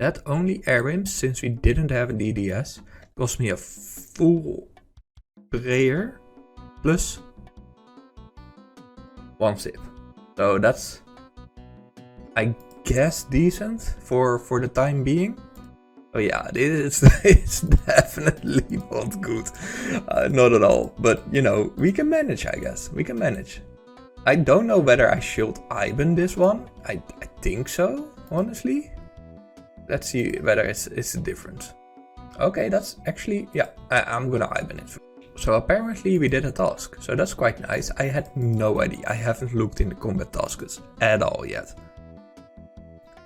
That only air-in, since we didn't have a DDS, cost me a full prayer plus 1 sip. So that's, I guess, decent for the time being. Oh yeah, it's definitely not good. Not at all. But, you know, we can manage, I guess. We can manage. I don't know whether I should IBAN this one. I think so, honestly. Let's see whether it's different. Okay, that's actually, yeah, I'm gonna IBAN it. So apparently we did a task, so that's quite nice. I had no idea. I haven't looked in the combat tasks at all yet.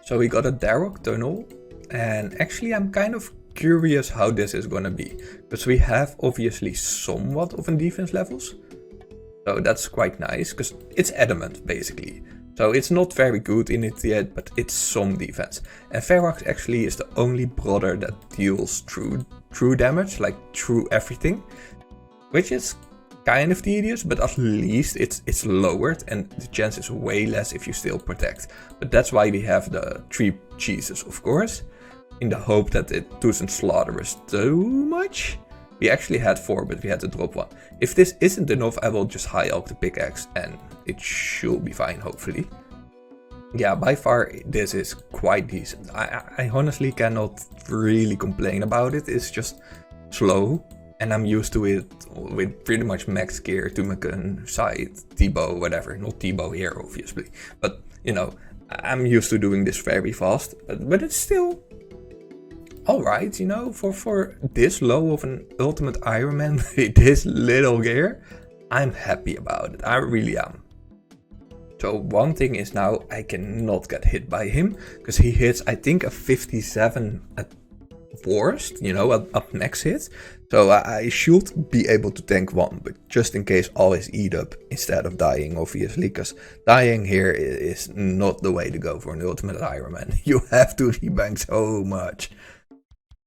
So we got a Darrock tunnel, and actually I'm kind of curious how this is gonna be, because we have obviously somewhat of a defense levels. So that's quite nice, because it's adamant basically. So it's not very good in it yet, but it's some defense. And Ferox actually is the only brother that deals true damage, like through everything. Which is kind of tedious, but at least it's lowered and the chance is way less if you still protect. But that's why we have the 3 cheeses, of course, in the hope that it doesn't slaughter us too much. We actually had 4, but we had to drop 1. If this isn't enough, I will just high elk the pickaxe and it should be fine, hopefully. Yeah, by far this is quite decent. I honestly cannot really complain about it. It's just slow. And I'm used to it with pretty much max gear, Tumakan, side, T-bow, whatever. Not T-bow here, obviously. But, you know, I'm used to doing this very fast. But it's still alright, you know, for this low of an Ultimate Iron Man with this little gear. I'm happy about it. I really am. So one thing is now I cannot get hit by him. Because he hits, I think, a 57 at worst, you know, up max hit. So I should be able to tank 1, but just in case always eat up instead of dying, obviously, because dying here is not the way to go for an Ultimate Iron Man. You have to rebank so much.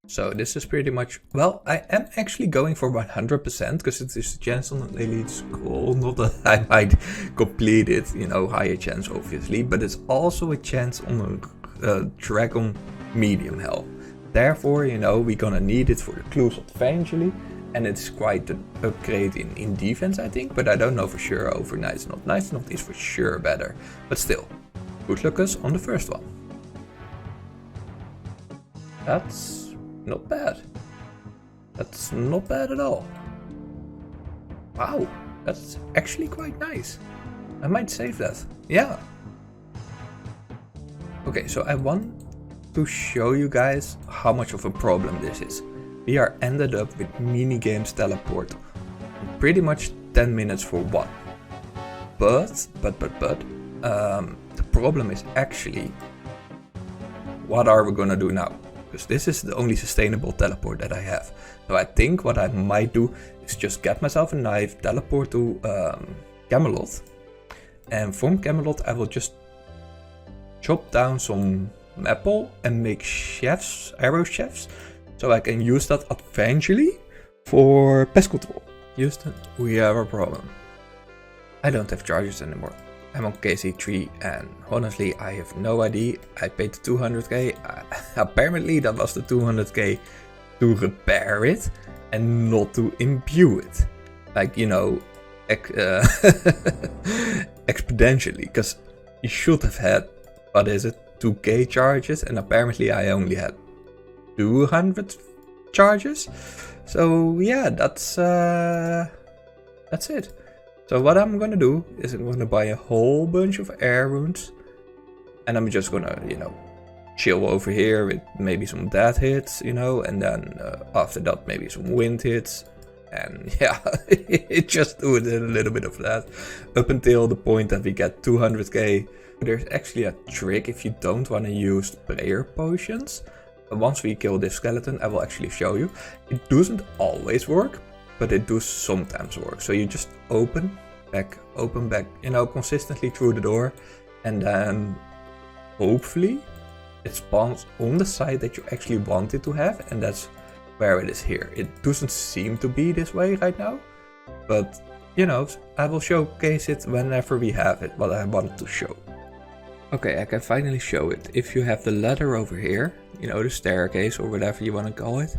So this is pretty much, well, I am actually going for 100% because it is a chance on an elite scroll, not that I might complete it, you know, higher chance obviously, but it's also a chance on a dragon medium health. Therefore, you know, we're gonna need it for the clues eventually, and it's quite an upgrade in defense, I think, but I don't know for sure over Night's Not. Night's Not is for sure better, but still, good luck us on the first one. That's not bad. That's not bad at all. Wow, that's actually quite nice. I might save that. Yeah. Okay, so I want to show you guys how much of a problem this is. We are ended up with minigames teleport pretty much 10 minutes for 1. But the problem is actually, what are we gonna do now? Because this is the only sustainable teleport that I have. So I think what I might do is just get myself a knife, teleport to Camelot, and from Camelot I will just chop down some apple and make chefs, arrow chefs, so I can use that eventually for pest control. Houston, we have a problem. I don't have charges anymore. I'm on KC3 and honestly I have no idea. I paid the 200k. Apparently that was the 200k to repair it and not to imbue it. Like, you know, exponentially, because you should have had, what is it, 2k charges, and apparently I only had 200 charges. So yeah, that's it. So what I'm gonna do is I'm gonna buy a whole bunch of air runes, and I'm just gonna, you know, chill over here with maybe some death hits, you know, and then after that maybe some wind hits, and yeah, just do it a little bit of that up until the point that we get 200k. There's actually a trick if you don't want to use prayer potions. Once we kill this skeleton, I will actually show you. It doesn't always work, but it does sometimes work. So you just open back, you know, consistently through the door, and then hopefully it spawns on the side that you actually want it to have, and that's where it is here. It doesn't seem to be this way right now, but you know, I will showcase it whenever we have it, what I wanted to show. Okay, I can finally show it. If you have the ladder over here, you know, the staircase or whatever you want to call it,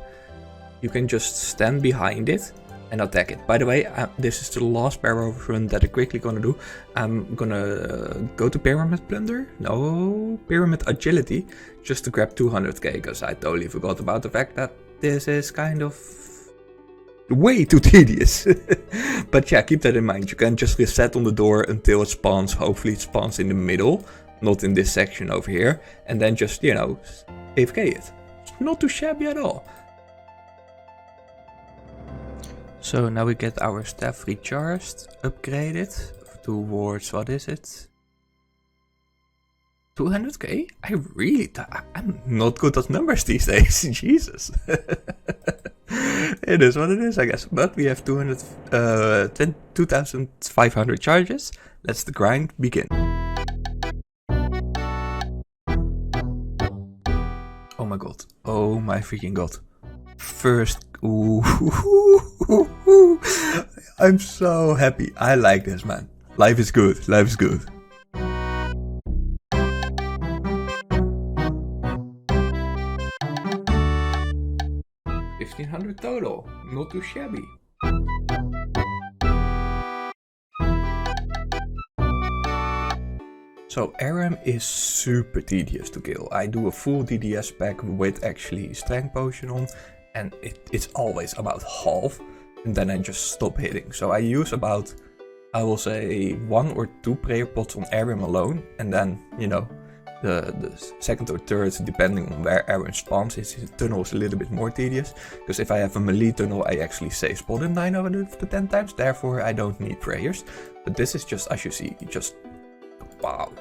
you can just stand behind it and attack it. By the way, this is the last barrel run that I'm quickly gonna do. I'm gonna go to Pyramid Plunder, no, Pyramid Agility, just to grab 200k, because I totally forgot about the fact that this is kind of way too tedious. But yeah, keep that in mind. You can just reset on the door until it spawns. Hopefully it spawns in the middle, not in this section over here, and then just, you know, AFK it. It's not too shabby at all. So now we get our staff recharged, upgraded towards, what is it? 200k? I'm not good at numbers these days, Jesus. It is what it is, I guess. But we have 2,500 charges. Let's the grind begin. Oh my god. Oh my freaking god. First, ooh, I'm so happy. I like this, man. Life is good. Life is good. $1,500 total. Not too shabby. So RM is super tedious to kill. I do a full DDS pack with actually strength potion on, and it's always about half, and then I just stop hitting. So I use about, I will say, 1 or 2 prayer pots on RM alone, and then, you know, the second or third, depending on where Aaron spawns, his tunnel is a little bit more tedious, because if I have a melee tunnel, I actually save spot him 9 out of the 10 times, therefore I don't need prayers. But this is just, as you see, just, wow,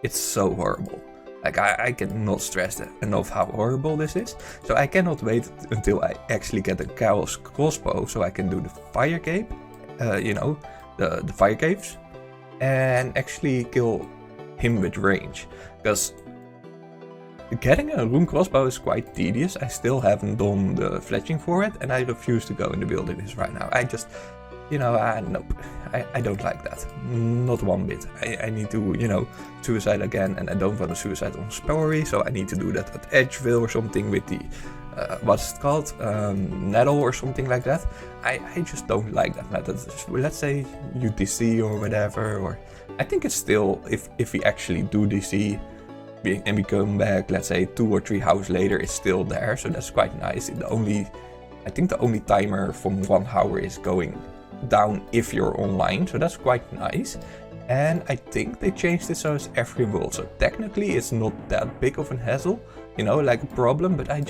it's so horrible. Like, I cannot stress enough how horrible this is. So I cannot wait until I actually get a Chaos crossbow, so I can do the fire cape, you know, the fire caves, and actually kill him with range. Because getting a rune crossbow is quite tedious. I still haven't done the fletching for it, and I refuse to go in the wilderness right now. I just, you know, nope. I don't like that. Not one bit. I need to, you know, suicide again, and I don't want to suicide on Spory, so I need to do that at Edgeville or something with the, what's it called? Nettle or something like that. I just don't like that method. Let's say UTC or whatever, or I think it's still, if we actually do DC, and we come back, let's say 2 or 3 hours later, it's still there, so that's quite nice. I think the only timer from 1 hour is going down if you're online, so that's quite nice. And I think they changed it so it's every world, so technically it's not that big of an hassle, you know, like a problem, but I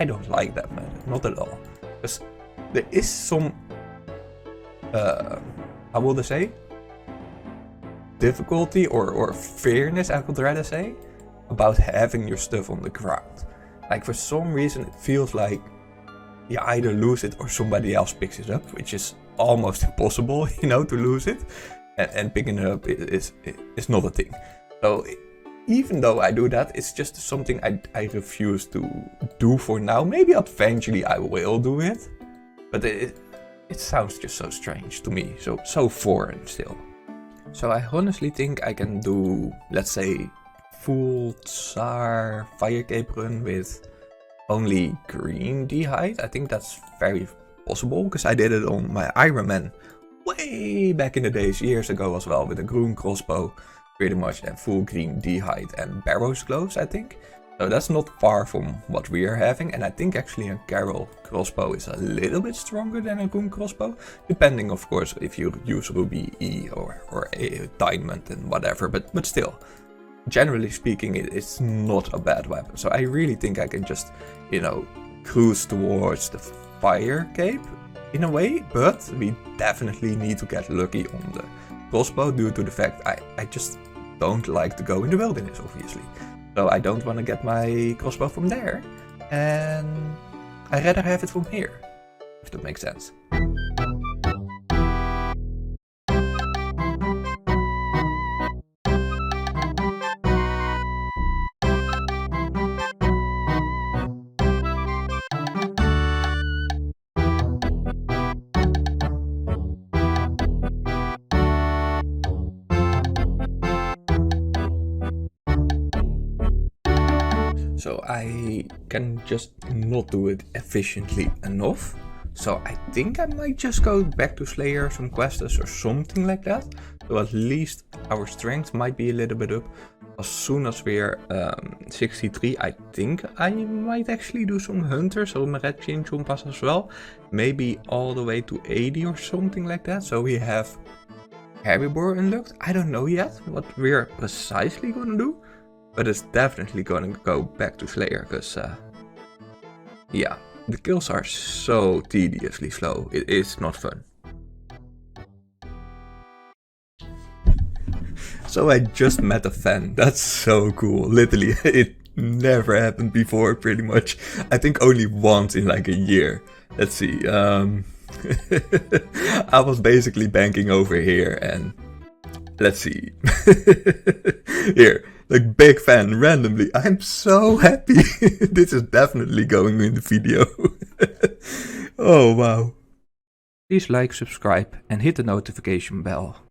don't like that method, not at all. Because there is some, how will I say, difficulty or fairness, I would rather say, about having your stuff on the ground. Like, for some reason it feels like you either lose it or somebody else picks it up, which is almost impossible, you know, to lose it, and picking it up is not a thing. So even though I do that, it's just something I refuse to do for now. Maybe eventually I will do it, but it sounds just so strange to me, so foreign still. So I honestly think I can do, let's say, full Tsar fire cape run with only green D-height. I think that's very possible, because I did it on my Iron Man way back in the days, years ago as well, with a green crossbow, pretty much, and full green D-height and barrows gloves, I think. So that's not far from what we are having, and I think actually a Carol crossbow is a little bit stronger than a rune crossbow, depending of course if you use Ruby E or a diamond and whatever, but still, generally speaking, it's not a bad weapon. So I really think I can just, you know, cruise towards the fire cape in a way, but we definitely need to get lucky on the crossbow due to the fact I just don't like to go in the wilderness, obviously. So I don't want to get my crossbow from there, and I'd rather have it from here, if that makes sense. so I can just not do it efficiently enough. So I think I might just go back to Slayer, some quests or something like that. So at least our strength might be a little bit up. As soon as we're 63, I think I might actually do some hunters on the red chin chompas as well. Maybe all the way to 80 or something like that. So we have Herbivore unlocked. I don't know yet what we're precisely gonna do. But it's definitely gonna go back to Slayer, because yeah, the kills are so tediously slow. It is not fun. So I just met a fan. That's so cool. Literally, it never happened before, pretty much. I think only once in like a year. Let's see. I was basically banking over here and let's see. Here, like big fan randomly. I'm so happy. This is definitely going in the video. Oh wow. Please like, subscribe and hit the notification bell.